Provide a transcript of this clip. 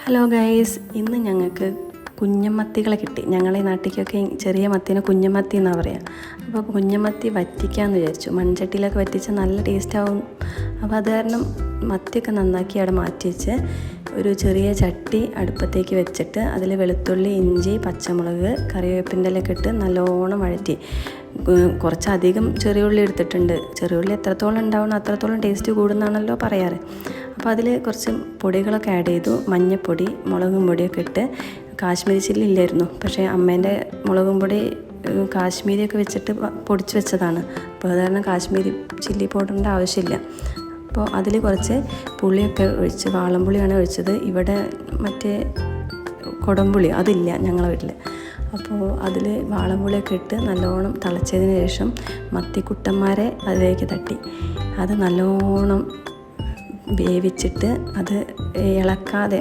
Hello guys, ഇന്ന് ഞങ്ങൾക്ക് കുഞ്ഞമത്തികളെ കിട്ടി. ഞങ്ങളെ നാട്ടിലേക്കൊക്കെ ചെറിയ മത്തിനെ കുഞ്ഞമത്തി എന്നാണ് പറയുക. അപ്പോൾ കുഞ്ഞമത്തി വറ്റിക്കാമെന്ന് വിചാരിച്ചു. മൺചട്ടിയിലൊക്കെ വറ്റിച്ച് നല്ല ടേസ്റ്റാവും. അപ്പോൾ അത് കാരണം മത്തിയൊക്കെ നന്നാക്കി അവിടെ മാറ്റി വെച്ച് ഒരു ചെറിയ ചട്ടി അടുപ്പത്തേക്ക് വെച്ചിട്ട് അതിൽ വെളുത്തുള്ളി, ഇഞ്ചി, പച്ചമുളക്, കറിവേപ്പിൻ്റെ ഇലയൊക്കെ ഇട്ട് നല്ലോണം വഴറ്റി. കുറച്ചധികം ചെറിയ ഉള്ളി എടുത്തിട്ടുണ്ട്. ചെറിയ ഉള്ളി എത്രത്തോളം ഉണ്ടാവണം അത്രത്തോളം ടേസ്റ്റ് കൂടുന്നാണല്ലോ പറയാറ്. അപ്പോൾ അതിൽ കുറച്ച് പൊടികളൊക്കെ ആഡ് ചെയ്തു. മഞ്ഞൾപ്പൊടി, മുളകും പൊടിയൊക്കെ ഇട്ട്. കാശ്മീരി ചില്ലി ഇല്ലായിരുന്നു, പക്ഷേ അമ്മേൻ്റെ മുളകും പൊടി കാശ്മീരിയൊക്കെ വെച്ചിട്ട് പൊടിച്ച് വെച്ചതാണ്. അപ്പോൾ അത് കാരണം കാശ്മീരി ചില്ലി പൗഡറിൻ്റെ ആവശ്യമില്ല. അപ്പോൾ അതിൽ കുറച്ച് പുളിയൊക്കെ ഒഴിച്ച്, വാളംപുളിയാണ് ഒഴിച്ചത്. ഇവിടെ മറ്റേ കുടംപുളി അതില്ല ഞങ്ങളെ വീട്ടിൽ. അപ്പോൾ അതിൽ വാളംപുളിയൊക്കെ ഇട്ട് നല്ലോണം തിളച്ചതിന് ശേഷം മത്തിക്കുട്ടന്മാരെ അതിലേക്ക് തട്ടി അത് നല്ലോണം വേവിച്ചിട്ട് അത് ഇളക്കാതെ